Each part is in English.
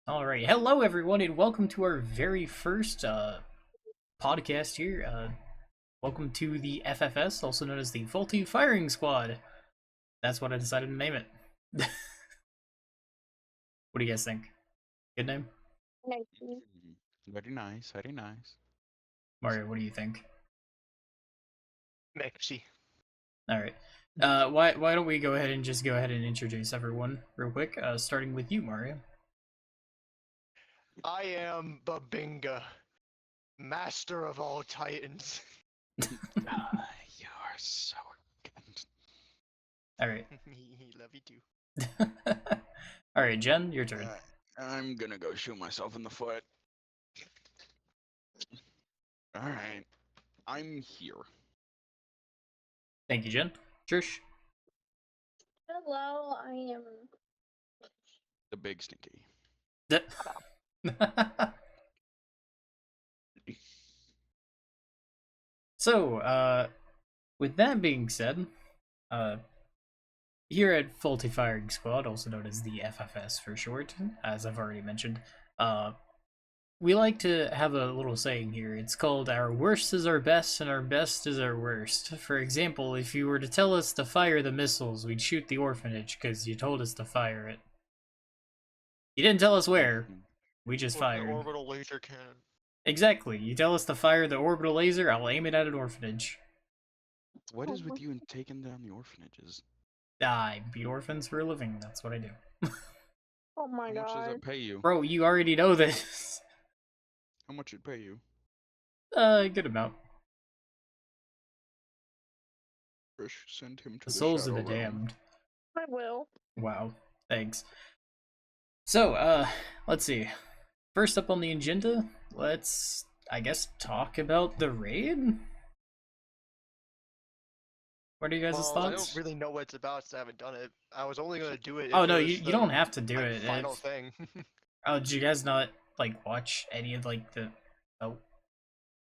Alright, hello everyone, and welcome to our very first podcast here. Welcome to the FFS, also known as the Faulty Firing Squad. That's what I decided to name it. What do you guys think? Good name? Very nice, very nice. Mario, what do you think? Mexi. Alright. Why don't we go ahead and just go ahead and introduce everyone real quick, starting with you, Mario. I am Babinga, master of all titans. You are so good. Alright. Love you too. Alright, Jen, your turn. I'm gonna go shoot myself in the foot. Alright. I'm here. Thank you, Jen. Trish? Hello, I am. The big stinky. So, with that being said, here at Faulty Firing Squad, also known as the FFS for short, as I've already mentioned, we like to have a little saying here. It's called our worst is our best and our best is our worst. For example, if you were to tell us to fire the missiles, we'd shoot the orphanage because you told us to fire it. You didn't tell us where. We just fired. The orbital laser cannon. Exactly. You tell us to fire the orbital laser, I'll aim it at an orphanage. What is with you and taking down the orphanages? I beat orphans for a living. That's what I do. Oh my How much does god. that pay you? Bro, you already know this. How much it pay you? Good amount. Trish, send him to The the souls of shadow the realm. damned. I will. Wow. Thanks. So, let's see. First up on the agenda, let's, I guess, talk about the raid? What are you guys' I thoughts? don't really know what it's about since I haven't done it. I was only gonna do it. Oh, if no, it was you the, don't have to do like, it. Final If- thing. Oh, did you guys not, like, watch any of, like, the... Oh,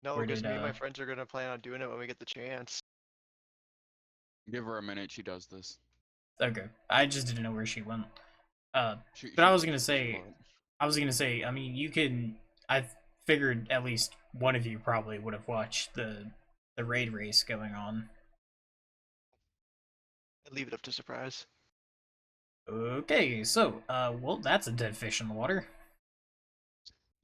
No, Where because did, me and my friends are gonna plan on doing it when we get the chance. Give her a minute, she does this. okay. I just didn't know where she went. She But I was does gonna this a say... lot. I mean, you can. I figured at least one of you probably would have watched the raid race going on. I leave it up to surprise. Okay, so well, that's a dead fish in the water.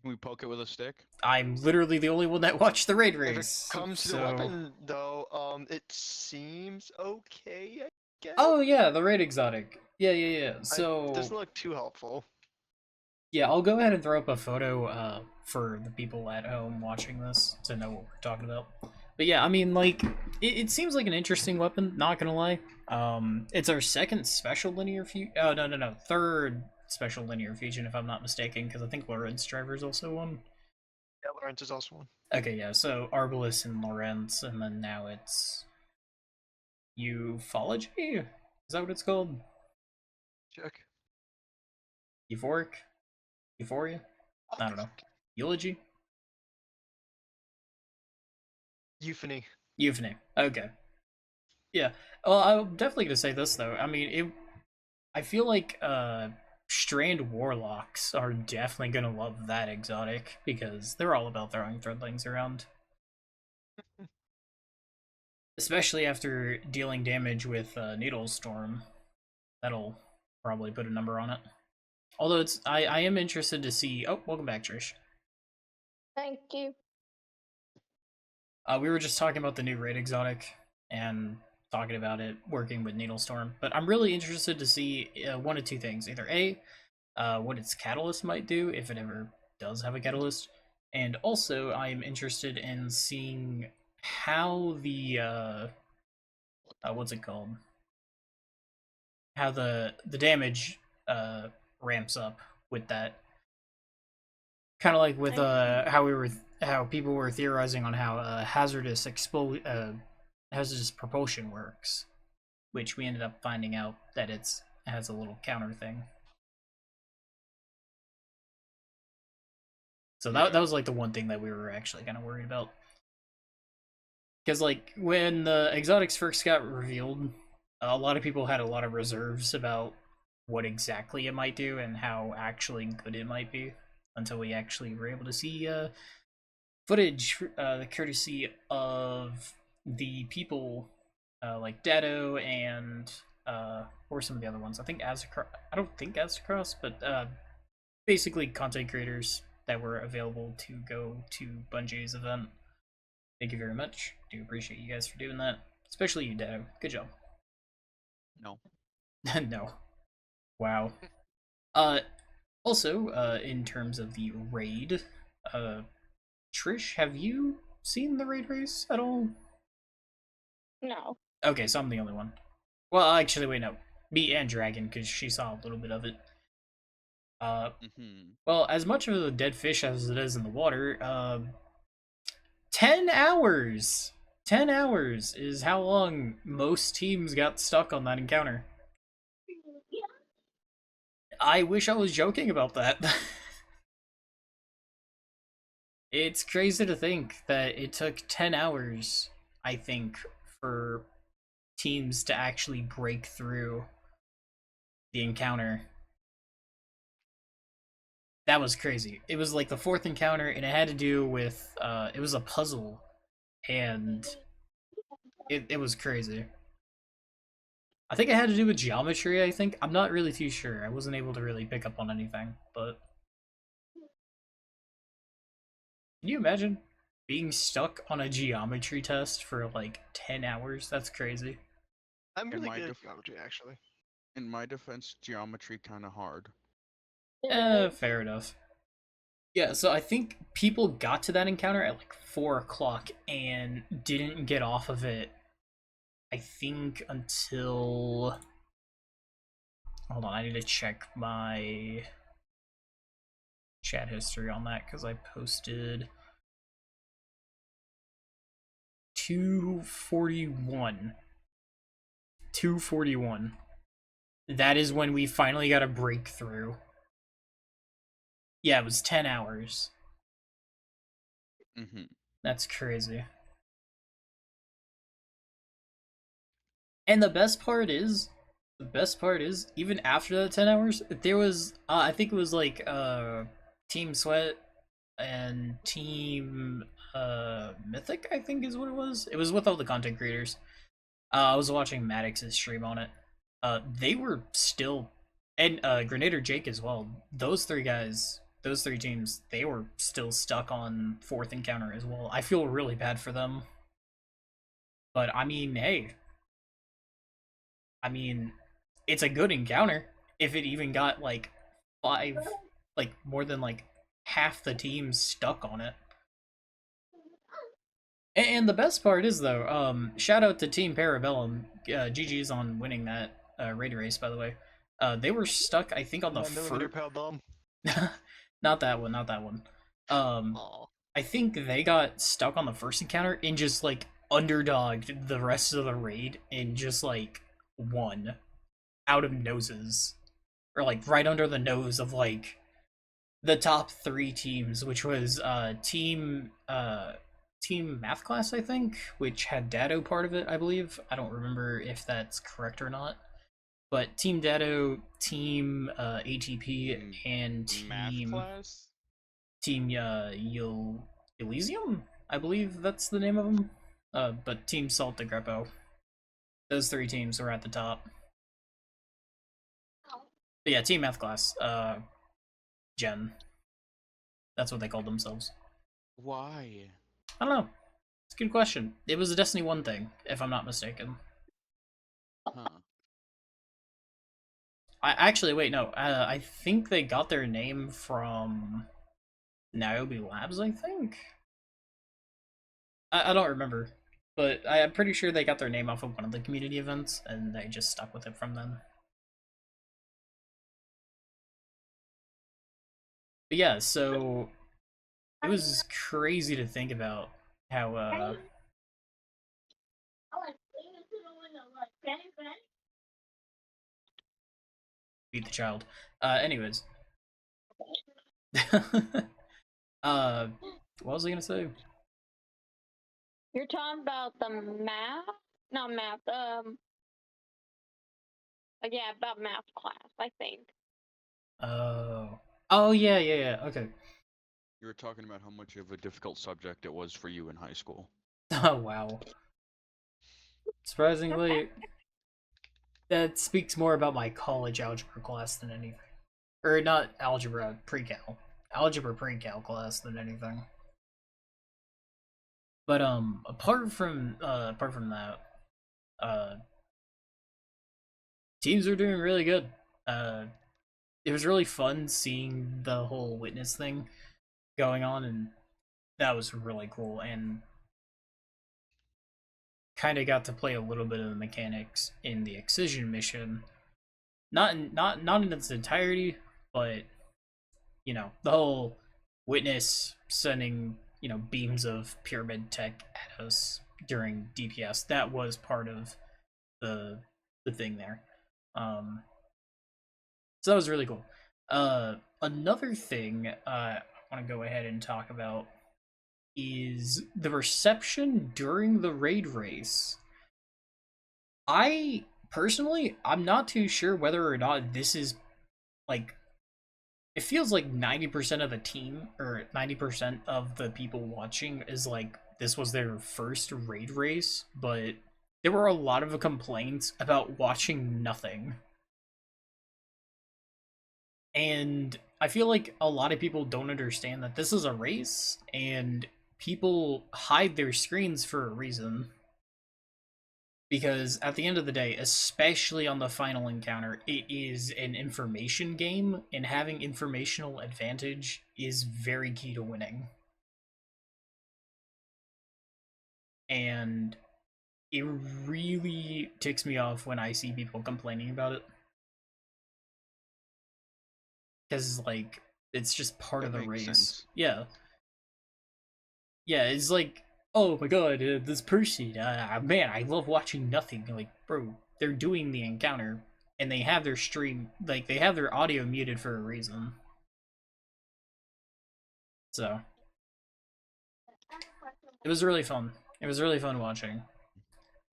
Can we poke it with a stick? I'm literally the only one that watched the raid If race. it comes to so... the weapon, though, it seems okay, I guess. Oh yeah, the raid exotic. Yeah. So It doesn't look too helpful. yeah, I'll go ahead and throw up a photo for the people at home watching this to know what we're talking about. But yeah, I mean, like, it seems like an interesting weapon, not gonna lie. It's our second special linear fusion. Oh, no. Third special linear fusion, if I'm not mistaken, because I think Lorentz Driver's also one. Yeah, Lawrence is also one. Okay, yeah, so Arbalest and Lorentz, and then now it's Ufology? Is that what it's called? Check. Euphoric? Euphoria? I don't know. Eulogy? Euphony. Euphony. Okay. Yeah. Well, I'm definitely gonna say this though. I mean, I feel like Strand Warlocks are definitely gonna love that exotic because they're all about throwing threadlings around. Especially after dealing damage with Needle Storm. That'll probably put a number on it. Although I am interested to see. Oh, welcome back, Trish. Thank you. We were just talking about the new raid exotic and talking about it working with Needlestorm, but I'm really interested to see one of two things: either A, what its catalyst might do if it ever does have a catalyst, and also I'm interested in seeing how the what's it called? How the damage ramps up with that. Kind of like with how people were theorizing on how hazardous propulsion works, which we ended up finding out that it has a little counter thing. So that was like the one thing that we were actually kind of worried about. Because like when the exotics first got revealed, a lot of people had a lot of reserves about what exactly it might do and how actually good it might be until we actually were able to see footage, courtesy of the people like Dado and or some of the other ones. I think Azacross. I don't think Azacross, but basically content creators that were available to go to Bungie's event. Thank you very much. Do appreciate you guys for doing that, especially you, Dado. Good job. No. No. Wow. Also, in terms of the raid, Trish, have you seen the raid race at all? No. Okay, so I'm the only one. Well, actually, wait, no. Me and Dragon, because she saw a little bit of it. Well, as much of a dead fish as it is in the water, 10 hours! 10 hours is how long most teams got stuck on that encounter. I wish I was joking about that. It's crazy to think that it took 10 hours, I think, for teams to actually break through the encounter. That was crazy. It was like the fourth encounter, and it had to do with, it was a puzzle, and it was crazy. I think it had to do with geometry, I think. I'm not really too sure. I wasn't able to really pick up on anything, but... Can you imagine being stuck on a geometry test for like 10 hours? That's crazy. I'm In really my good at def- geometry, actually. In my defense, geometry kind of hard. Fair enough. Yeah, so I think people got to that encounter at like 4 o'clock and didn't get off of it, I think, until... Hold on, I need to check my chat history on that because I posted 2:41. 2:41. That is when we finally got a breakthrough. Yeah, it was 10 hours. That's crazy. And the best part is, even after that 10 hours, there was, I think it was like, Team Sweat and Team, Mythic, I think is what it was. It was with all the content creators. I was watching Maddox's stream on it. They were still, and, Grenader Jake as well. Those three guys, those three teams, they were still stuck on fourth encounter as well. I feel really bad for them. But, I mean, hey. I mean, it's a good encounter. If it even got like more than like half the teams stuck on it. And the best part is though, shout out to Team Parabellum. GG's on winning that raid race, by the way. They were stuck, I think, on the Millimeter first. parabellum. Not that one. Not that one. Aw. I think they got stuck on the first encounter and just like underdogged the rest of the raid and just like won out of noses, or like right under the nose of like the top three teams, which was team math class, I think, which had Dado part of it, I believe. I don't remember if that's correct or not, but Team Dado, Team ATP, and Math Team class? Elysium, I believe that's the name of them. But Team Salt de Grepo. Those three teams were at the top. But yeah, Team Math class. Gen. That's what they called themselves. Why? I don't know. It's a good question. It was a Destiny 1 thing, if I'm not mistaken. Huh. I actually, wait, no. I think they got their name from Niobe Labs, I think? I don't remember. But I'm pretty sure they got their name off of one of the community events, and they just stuck with it from then. But yeah, so it was crazy to think about how beat the child. Anyways. What was I gonna say? You're talking about the map? Not map, Yeah, about math class, I think. Oh. Oh yeah, yeah, yeah. Okay. You were talking about how much of a difficult subject it was for you in high school. Oh wow. Surprisingly, that speaks more about my college algebra class than anything. Or not algebra, pre-cal. Algebra pre-cal class than anything. But apart from that, uh teams are doing really good. Uh it was really fun seeing the whole witness thing going on, and that was really cool, and kind of got to play a little bit of the mechanics in the excision mission. Not in its entirety, but the whole witness sending beams of pyramid tech at us during DPS, that was part of the thing there. So that was really cool. Another thing I want to go ahead and talk about is the reception during the raid race. I personally, I'm not too sure whether or not this is like, it feels like 90% of the team or 90% of the people watching is like this was their first raid race, but there were a lot of complaints about watching nothing. And I feel like a lot of people don't understand that this is a race and people hide their screens for a reason. Because at the end of the day, especially on the final encounter, it is an information game, and having informational advantage is very key to winning. And it really ticks me off when I see people complaining about it. Because, like, it's just part of That the makes race. sense. Yeah. Yeah, it's like, oh my god, this person, man, I love watching nothing. Like, bro, they're doing the encounter, and they have their stream, like, they have their audio muted for a reason. So, it was really fun. It was really fun watching.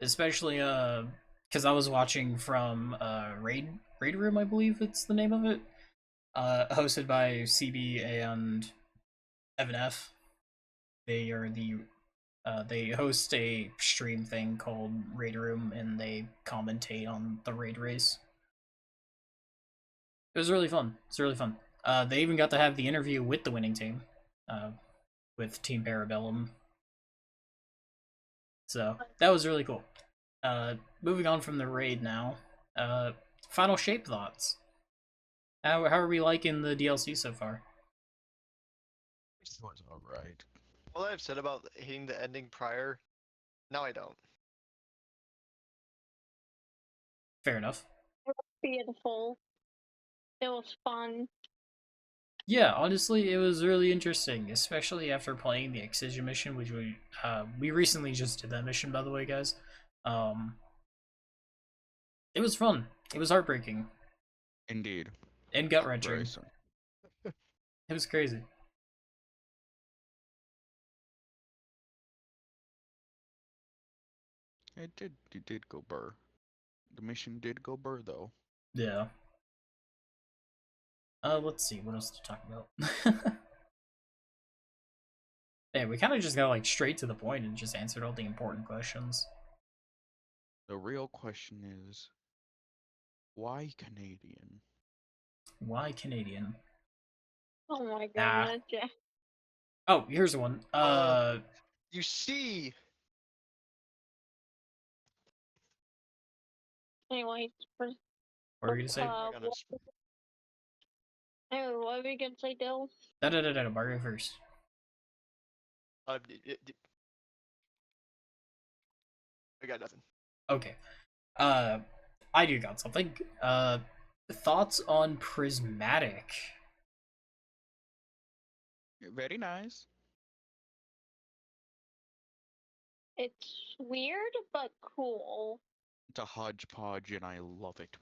Especially, because I was watching from, Raid Room, I believe it's the name of it. Hosted by CB and Evan F. They are they host a stream thing called Raid Room, and they commentate on the raid race. It was really fun. It's really fun. They even got to have the interview with the winning team, uh, with Team Parabellum. So that was really cool. Moving on from the raid now. Uh, Final shape thoughts. How are we liking the DLC so far? This was alright. All I've said about hating the ending prior, now I don't. Fair enough. Beautiful. It was fun. Yeah, honestly, it was really interesting, especially after playing the Excision mission, which we recently just did that mission, by the way, guys. Um, it was fun. It was heartbreaking Indeed. and gut Very wrenching. soon. It was crazy. It did go burr. The mission did go burr though. Yeah. Let's see what else to talk about. Yeah, we kind of just got like straight to the point and just answered all the important questions. The real question is, why Canadian? Why Canadian? Oh my Nah. goodness, yeah. Oh, here's one. You see, Anyways, What were you gonna say? I got anyway, what were you gonna say, Dill? Da da da da. Mario first. uh, I got nothing. Okay. Uh, I do got something. Thoughts on Prismatic? Very nice. It's weird but cool. It's a hodgepodge and I love it.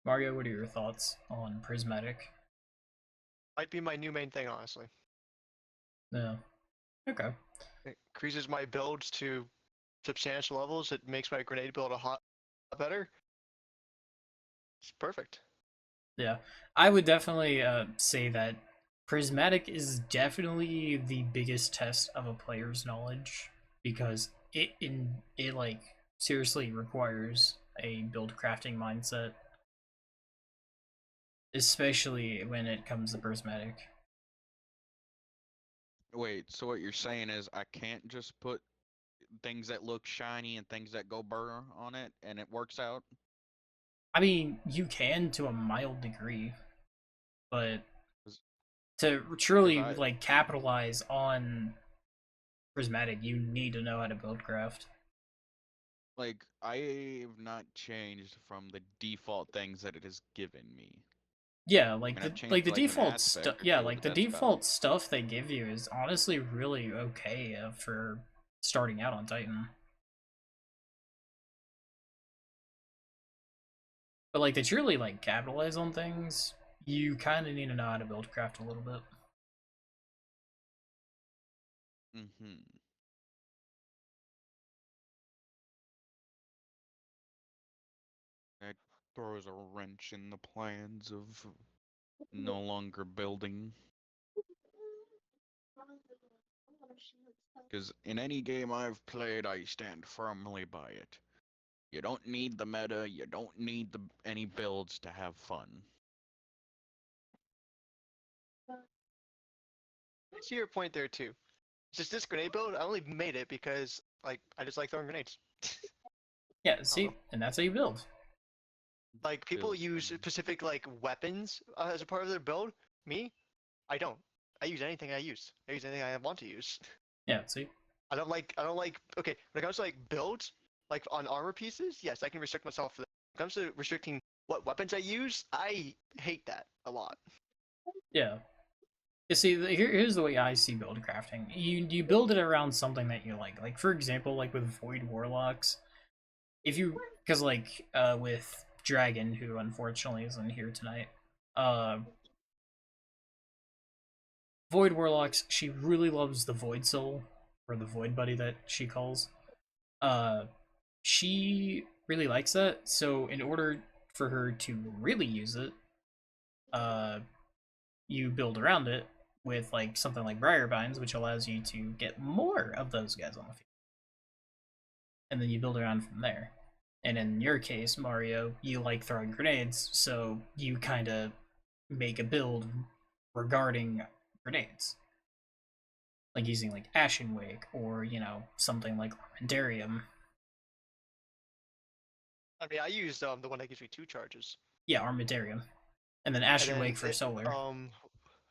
Mario, what are your thoughts on Prismatic? Might be my new main thing, honestly. No. Okay. It increases my builds to substantial levels. It makes my grenade build a lot better. It's perfect. Yeah, I would definitely say that prismatic is definitely the biggest test of a player's knowledge because it like seriously requires a build crafting mindset, especially when it comes to prismatic. Wait, so what you're saying is I can't just put things that look shiny and things that go burr on it and it works out? I mean, you can to a mild degree, but 'Cause to 'cause truly I like capitalize on prismatic, you need to know how to build craft. like I've not changed from the default things that it has given me. Yeah, I like mean, I've the changed like an default stuff. aspect or Yeah, two, like but the that's about it. default stuff they give you is honestly really okay for starting out on Titan. But like to truly like capitalize on things, you kind of need to know how to build craft a little bit. Mm-hmm. That throws a wrench in the plans of no longer building. Because in any game I've played, I stand firmly by it. You don't need the meta, you don't need any builds to have fun. I see your point there too. Just this grenade build, I only made it because like I just like throwing grenades. Yeah, I don't know. see, and that's how you build. Like people Build use them. specific like weapons as a part of their build. Me, I don't. I use anything I use. I use anything I want to use. Yeah, see, I don't like. Okay, when it comes to like builds, like on armor pieces, yes, I can restrict myself for that. When it comes to restricting what weapons I use, I hate that a lot. yeah. You see, here's the way I see build crafting. You build it around something that you like. Like for example, like with Void Warlocks, if you because like with Dragon, who unfortunately isn't here tonight, uh Void Warlocks, she really loves the Void Soul, or the Void Buddy that she calls. Uh she really likes that, so in order for her to really use it, uh you build around it with like something like Briarbinds, which allows you to get more of those guys on the field. And then you build around from there. And in your case, Mario, you like throwing grenades, so you kind of make a build regarding grenades, like using like Ashen Wake or something like Armandarium. I mean, I used the one that gives me 2 charges, Yeah, Armandarium, and then and Ashen Wake then for solar. and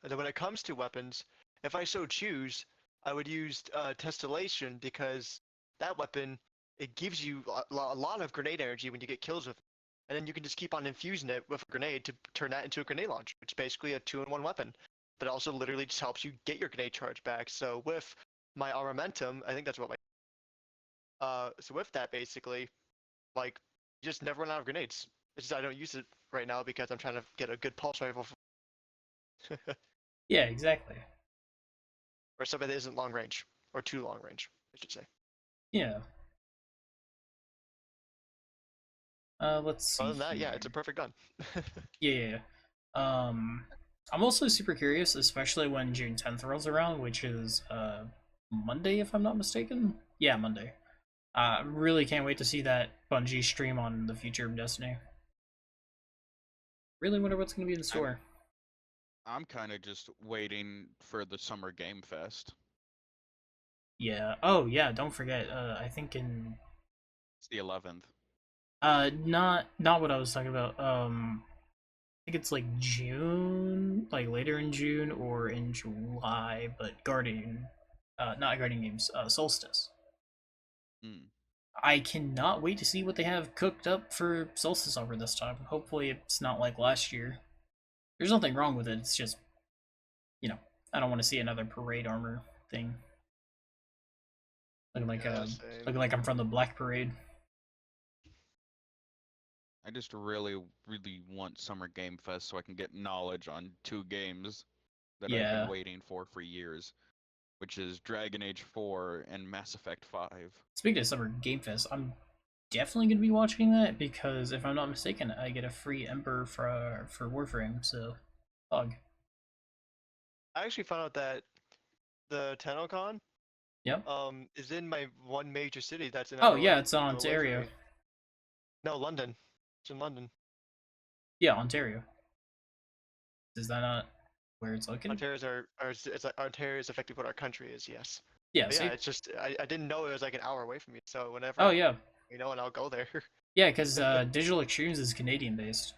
then when it comes to weapons, if I so choose, I would use Testillation because that weapon it gives you a lot of grenade energy when you get kills with it. And then you can just keep on infusing it with a grenade to turn that into a grenade launcher. It's basically a 2-in-1 weapon, but also literally just helps you get your grenade charge back. So with my Armamentum, I think that's what my so with that basically, like you just never run out of grenades. It's just I don't use it right now because I'm trying to get a good pulse rifle Yeah, exactly. or something that isn't long range or too long range, I should say. Yeah. Let's Other see than that, yeah, it's a here. perfect gun. Yeah. I'm also super curious, especially when June 10th rolls around, which is Monday, if I'm not mistaken. Yeah, Monday. Really can't wait to see that Bungie stream on the future of Destiny. Really wonder what's gonna be in I'm store. I'm kind of just waiting for the summer game fest. Yeah. Oh yeah. Don't forget. I think in It's the 11th. not what I was talking about. I think it's like June, like later in June or in July, but Guardian, not Guardian Games, Solstice. Mm. I cannot wait to see what they have cooked up for Solstice over this time. Hopefully, it's not like last year. There's nothing wrong with it. It's just, you know, I don't want to see another parade armor thing. Looking like Yeah, same. looking like I'm from the Black Parade. I just really, really want summer game fest so I can get knowledge on 2 games that I've been Yeah. waiting for years, which is Dragon Age 4 and Mass Effect 5. Speaking of Summer Game Fest, I'm definitely gonna be watching that because if I'm not mistaken, I get a free Ember for Warframe. So, bug. I actually found out that the TennoCon Yep. is in my one major city that's an Oh hour yeah, away it's in away from Ontario. me. No, London. It's in London. Yeah, Ontario. Is that not where it's located? It's like Ontario is effectively what our country is. Yes. Yeah. But yeah, See. it's just I didn't know it was like an hour away from me. So Oh whenever yeah. and I'll go there. Yeah, because Digital Extremes is Canadian based.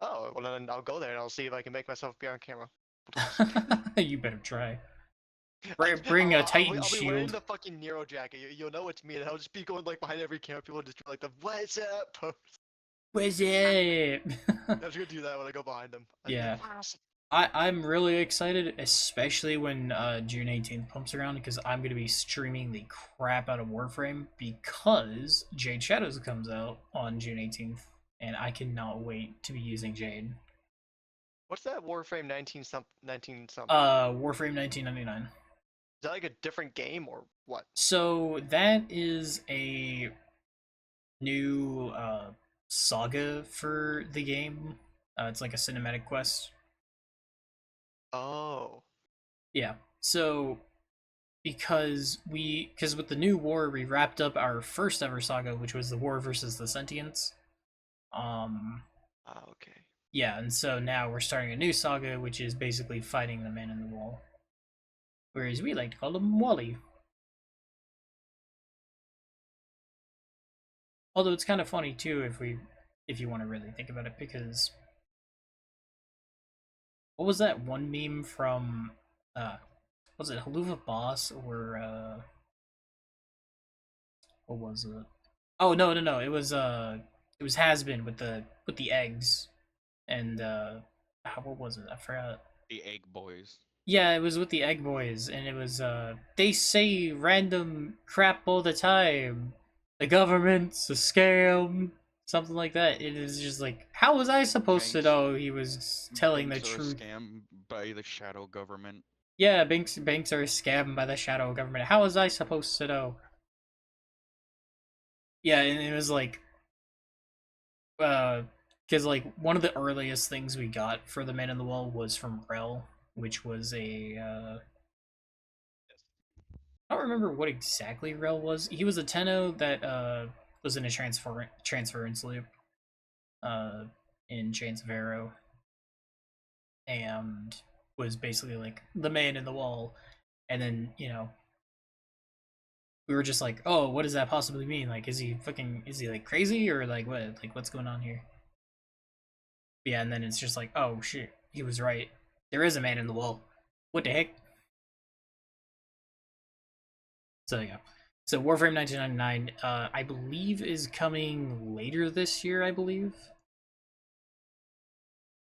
Oh, well then I'll go there and I'll see if I can make myself be on camera. You better try. Bring a Titan I'll be wearing shield. the fucking Nero jacket. You'll know it's me, and I'll just be going like behind every camera. People just be like the "What's up?" pose. Where's it? I'm just gonna do that when I go behind them. Yeah. I'm really excited, especially when June 18th comes around, because I'm going to be streaming the crap out of Warframe because Jade Shadows comes out on June 18th, and I cannot wait to be using Jade. What's that Warframe 19 something? Warframe 1999. Is that like a different game or what? So that is a new saga for the game. It's like a cinematic quest. Oh, Yeah. So because with the new war we wrapped up our first ever saga, which was the war versus the sentients. Um okay. yeah, and so now we're starting a new saga, which is basically fighting the man in the wall. Whereas we like to call him Wally. Although it's kind of funny too if you want to really think about it, because what was that one meme from was it Haluva Boss or what was it? Oh no, it was Has Been with the eggs and what was it? I forgot. The Egg Boys. Yeah, it was with the Egg Boys, and it was they say random crap all the time. The government's a scam, something like that. It is just like, how was I supposed to Banks. know he was telling the Banks are a truth? scam by the shadow government. Yeah, banks are scammed by the shadow government. How was I supposed to know? Yeah, and it was like because like one of the earliest things we got for the Man in the Wall was from Rel, which was a I don't remember what exactly Rel was. He was a Tenno that was in a transference loop uh in Chains of Arrow and was basically like the man in the wall. And then, we were just like, oh, what does that possibly mean? Like, is he like crazy or like what? Like, what's going on here? Yeah, and then it's just like, oh shit, he was right. There is a man in the wall. What the heck? So yeah. So Warframe 1999, I believe is coming later this year, I believe.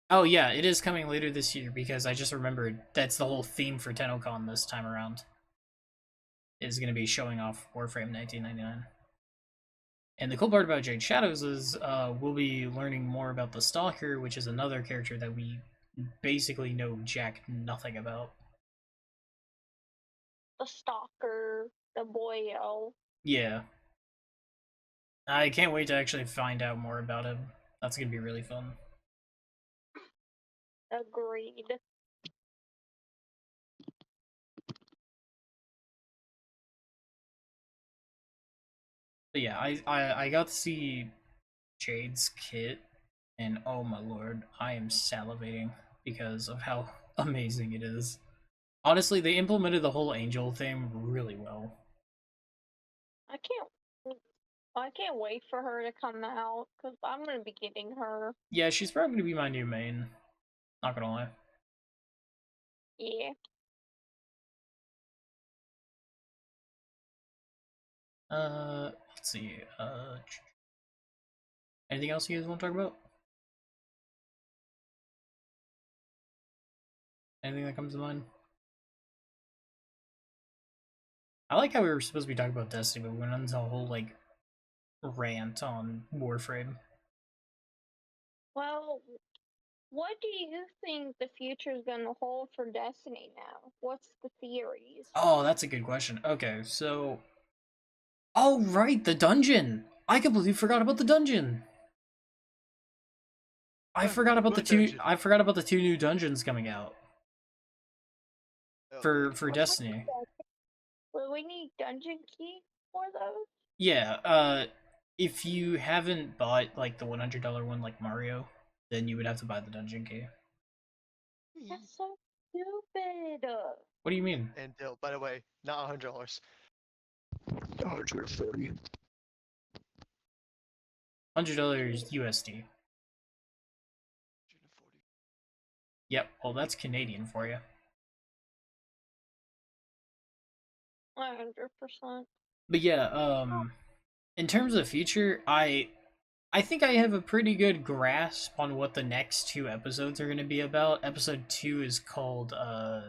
Oh yeah, it is coming later this year because I just remembered that's the whole theme for TennoCon this time around. Is going to be showing off Warframe 1999. And the cool part about Jade Shadows is we'll be learning more about the Stalker, which is another character that we basically know jack nothing about. The stalker, the boyo. Yeah. I can't wait to actually find out more about him. That's going to be really fun. Agreed. But yeah, I got to see Jade's kit, and oh my lord, I am salivating because of how amazing it is. Honestly, they implemented the whole angel thing really well. I can't wait for her to come out because I'm gonna be getting her. Yeah, she's probably gonna be my new main. Not gonna lie. Yeah. Let's see. Anything else you guys want to talk about? Anything that comes to mind? I like how we were supposed to be talking about Destiny, but we went into a whole like rant on Warframe. Well, what do you think the future is gonna hold for Destiny now? What's the theories? Oh, that's a good question. Okay, so oh right, the dungeon. I completely forgot about the dungeon. I forgot about the What two. dungeon? I forgot about the two new dungeons coming out Oh, for what's Destiny. Will we need dungeon key for those? Yeah. If you haven't bought like the $100 one, like Mario, then you would have to buy the dungeon key. That's so stupid. What do you mean? And Dill, by the way, not $100. 130. $100 USD. 140. Yep. Well, that's Canadian for you. 100%. But yeah. In terms of future, I think I have a pretty good grasp on what the next two episodes are going to be about. Episode 2 is called I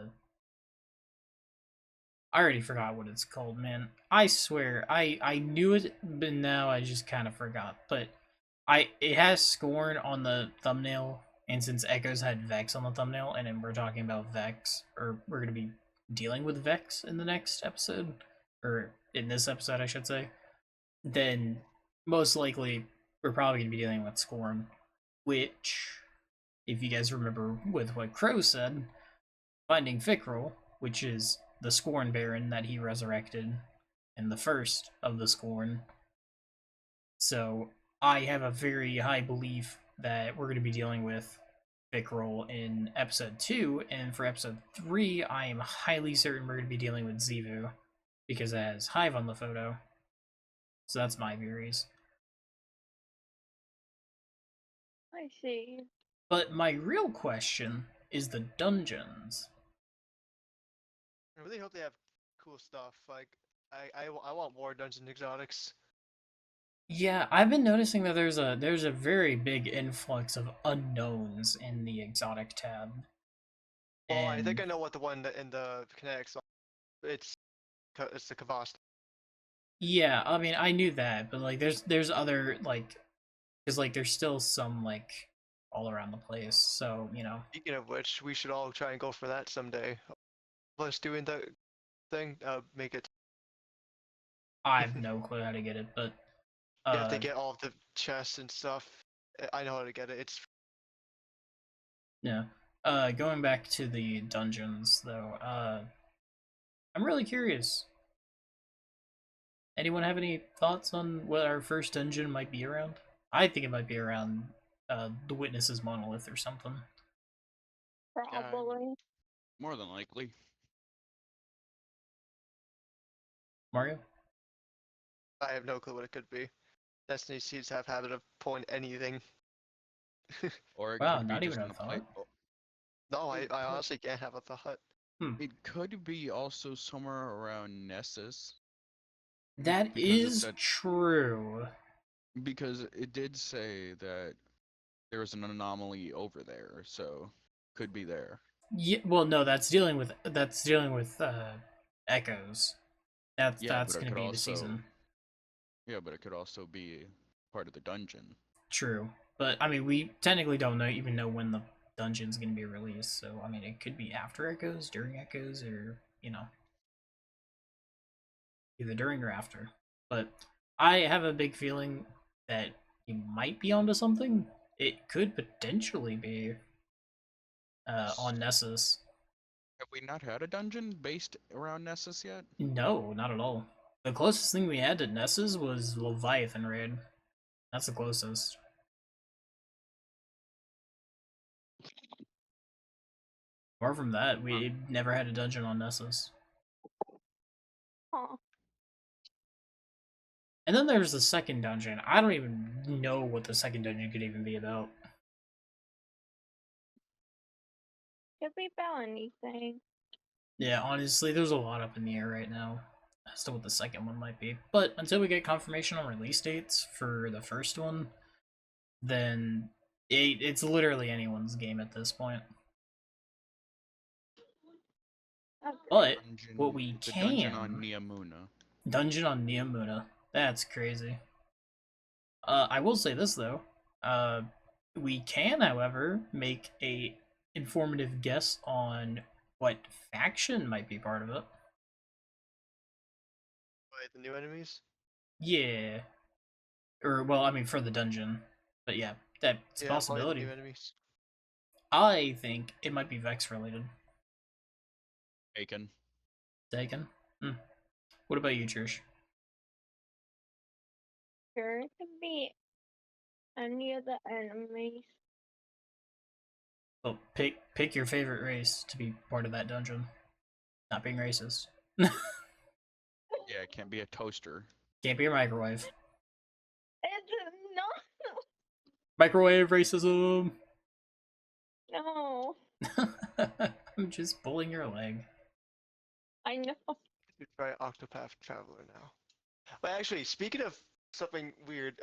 already forgot what it's called, man. I swear, I knew it, but now I just kind of forgot. But it has Scorn on the thumbnail, and since Echoes had Vex on the thumbnail, and then we're talking about Vex, or we're gonna be dealing with Vex in the next episode, or in this episode, I should say, then most likely we're probably gonna be dealing with Scorn, which, if you guys remember with what Crow said, finding Fickrel, which is the Scorn Baron that he resurrected in the first of the Scorn. So I have a very high belief that we're going to be dealing with Fickrel in episode 2, and for episode 3, I am highly certain we're going to be dealing with Zivu, because it has Hive on the photo. So that's my theories. I see. But my real question is the dungeons. I really hope they have cool stuff. Like, I want more dungeon exotics. Yeah, I've been noticing that there's a very big influx of unknowns in the exotic tab. Well, I think And I know what the one in the kinetics. It's it's the Kavast. yeah, I mean I knew that, but like there's other like because like there's still some like all around the place. So, you know, Speaking of which, we should all try and go for that someday. Plus, doing the thing, make it. I have no clue how to get it, but You have to uh get all of the chests and stuff. I know how to get it. It's yeah. Going back to the dungeons though, I'm really curious. Anyone have any thoughts on what our first dungeon might be around? I think it might be around the Witness's monolith or something. Probably. More than likely. Mario? I have no clue what it could be. Destiny seeds have habit of pulling anything. Or it Wow, could be not even just a in a play. thought. No, It I could- honestly can't have a thought. It could be also somewhere around Nessus. That Because it is said true. because it did say that there was an anomaly over there, so could be there. Yeah, well, no, that's dealing with echoes. Yeah, That's but it gonna could be the also season. yeah, but it could also be part of the dungeon. True, but I mean, we technically don't even know when the dungeon's gonna be released. So I mean, it could be after echoes, during echoes, or you know, either during or after. But I have a big feeling that you might be onto something. It could potentially be on Nessus. Have we not had a dungeon based around Nessus yet? No, not at all. The closest thing we had to Nessus was Leviathan Raid. That's the closest. Apart from that, we never had a dungeon on Nessus. Huh. And then there's the second dungeon. I don't even know what the second dungeon could even be about. Could be about anything. Yeah, honestly, there's a lot up in the air right now as to what the second one might be. But until we get confirmation on release dates for the first one, then it's literally anyone's game at this point. But what we The dungeon on can Niamuna. dungeon on Niamuna. That's crazy. I will say this though. We can, however, make a informative guess on what faction might be part of it. Wait, the new enemies? Yeah. Or well, I mean for the dungeon. But yeah, that's a Yeah, probably the possibility. new enemies. I think it might be Vex related. Taken. Taken. Hmm. What about you, Trish? Sure, it could be any of the enemies. Well, pick your favorite race to be part of that dungeon. Not being racist. Yeah, it can't be a toaster. Can't be a microwave. It's not. Microwave racism. No, I'm just pulling your leg. I know. To try Octopath Traveler now. But actually, speaking of something weird,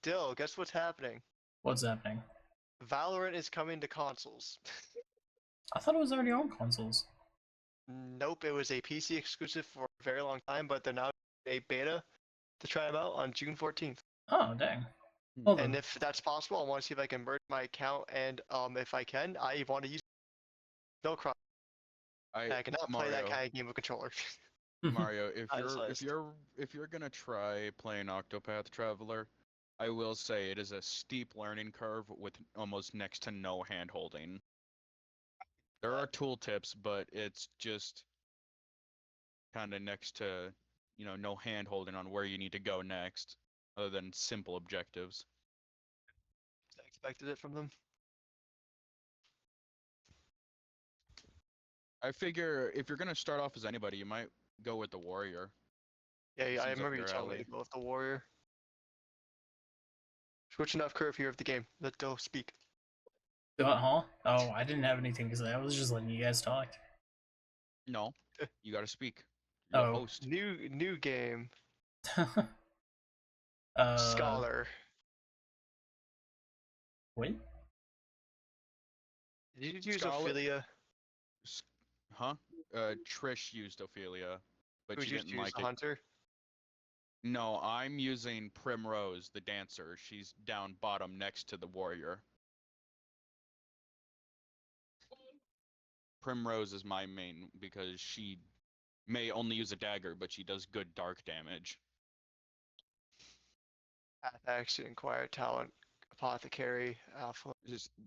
Dill, guess what's happening? What's happening? Valorant is coming to consoles. I thought it was already on consoles. Nope, it was a PC exclusive for a very long time, but they're now a beta to try them out on June 14th. Oh dang. Well And then, if that's possible, I want to see if I can merge my account, and if I can, I want to use no cross. I cannot play that Mario, kind of game with controller. Mario, I decided. if you're gonna try playing Octopath Traveler, I will say it is a steep learning curve with almost next to no hand holding. There are tooltips, but it's just kind of next to, no hand holding on where you need to go next, other than simple objectives. I expected it from them. I figure if you're gonna start off as anybody, you might go with the warrior. Yeah, It I seems up remember you your telling me to alley. go with the warrior. Switching off curve here of the game. Let Dill speak. huh? Oh, I didn't have anything to say. I was just letting you guys talk. No, you gotta speak. You're the Oh. host. New game. uh, Scholar. wait. Did you use Scholar, Ophelia? S- huh? Trish used Ophelia, but Who'd she you didn't choose? like The it. hunter? No, I'm using Primrose, the dancer. She's down bottom next to the warrior. Primrose is my main because she may only use a dagger, but she does good dark damage. Path Action, Inquire Talent, Apothecary, Alpha.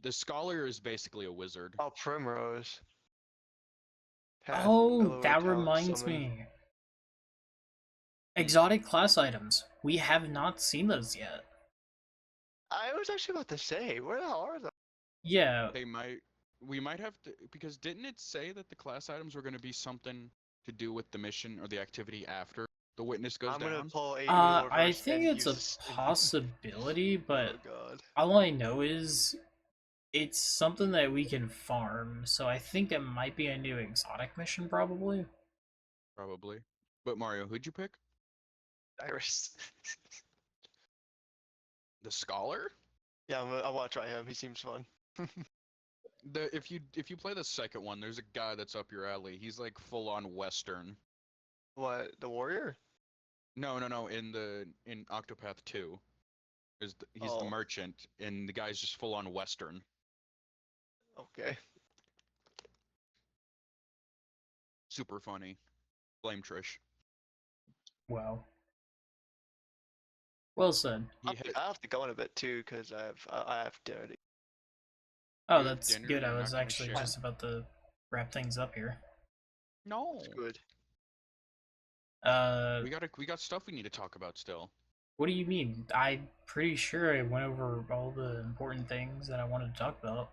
The scholar is basically a wizard. Oh, Primrose. Path, Oh, Billowy that Talent, reminds Summon. me. Exotic class items. We have not seen those yet. I was actually about to say, where the hell are those? Yeah. We might have to, because didn't it say that the class items were going to be something to do with the mission or the activity after the witness goes I'm gonna down? pull a Uno I verse think and it's use a this. possibility, Oh but god. all I know is it's something that we can farm. So I think it might be a new exotic mission, probably. Probably. But Mario, who'd you pick? Iris. The scholar? Yeah, I want to try him. He seems fun. If you play the second one, there's a guy that's up your alley. He's like full on Western. What, the warrior? No, no, no. In Octopath 2, he's the Oh, merchant, and the guy's just full on Western. okay. Super funny. Blame Trish. Wow. Well said. He had I have to go in a bit too, cause I have dinner. Oh, You have that's dinner good. and I you're was not gonna actually share? just about to wrap things up here. No. It's good. We got stuff we need to talk about still. What do you mean? I'm pretty sure I went over all the important things that I wanted to talk about.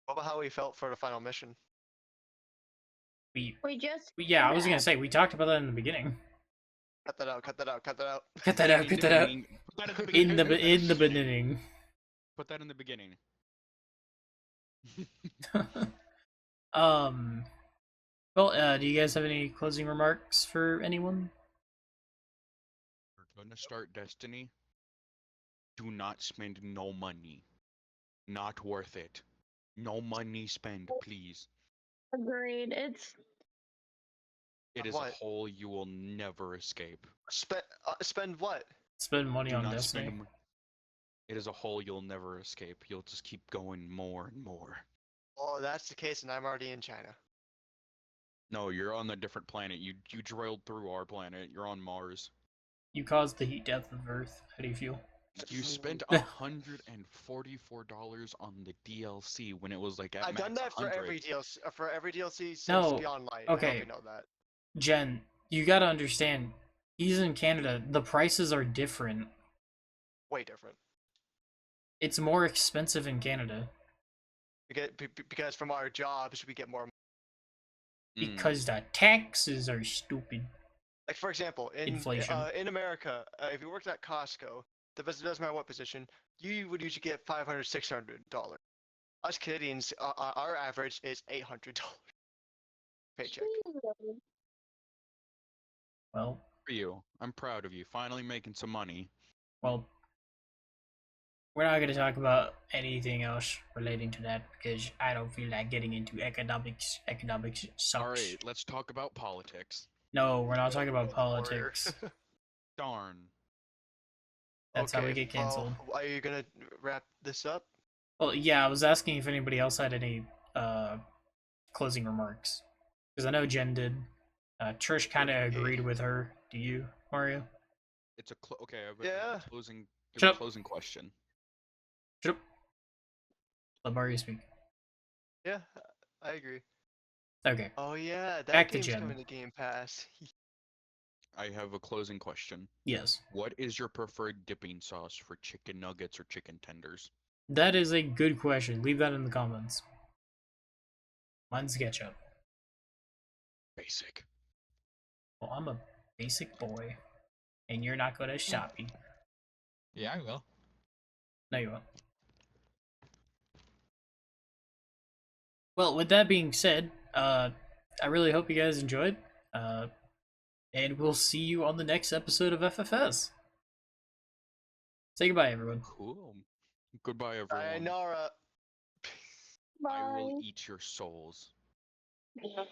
What about how we felt for the final mission? We, We just yeah, I was gonna that. say we talked about that in the beginning. Cut that out. Cut that out. Cut that out. Cut that out. Cut that out. Put that at the In beginning. the beginning. Put that in the beginning. um. Well, do you guys have any closing remarks for anyone? We're gonna start Destiny. Do not spend no money. Not worth it. No money spend, please. Agreed. It's It is a What? hole you will never escape. Spend what? Spend money Do on not Destiny. spend. It is a hole you'll never escape. You'll just keep going more and more. Oh, that's the case, and I'm already in China. No, you're on a different planet. You drilled through our planet. You're on Mars. You caused the heat death of Earth. How do you feel? You spent $144 on the DLC when it was like at I've max done that for 100. every DLC. For every DLC since No. Beyond Light. I hope Okay. you know that. Jen, you gotta understand. He's in Canada. The prices are different. Way different. It's more expensive in Canada Because from our jobs we get more. because the taxes are stupid. Like for example, Inflation. in America, if you worked at Costco, doesn't matter what position, you would usually get $500, $600. Us Canadians, our average is $800 paycheck. Well, For you, I'm proud of you. Finally making some money. well, we're not gonna talk about anything else relating to that because I don't feel like getting into economics. Economics sucks. All right, let's talk about politics. No, we're not talking about Warrior. politics. Darn. That's how we get Well, canceled. are you gonna wrap this up? Well, yeah, I was asking if anybody else had any closing remarks because I know Jen did. Trish kind of agreed with her. Do you, Mario? It's a okay. I have Yeah. a closing. Shut up. Closing question. Shut up. Let Mario speak. Yeah, I agree. Okay. Oh yeah, that Back to game's Jen. coming to Game Pass. I have a closing question. Yes. What is your preferred dipping sauce for chicken nuggets or chicken tenders? That is a good question. Leave that in the comments. Mine's ketchup. Basic. Well, I'm a basic boy, and you're not good at shopping. Yeah, I will. No, you won't. Well, with that being said, I really hope you guys enjoyed. And we'll see you on the next episode of FFS. Say goodbye, everyone. Cool. Goodbye, everyone. Sayonara. I will Bye. eat your souls. Yeah.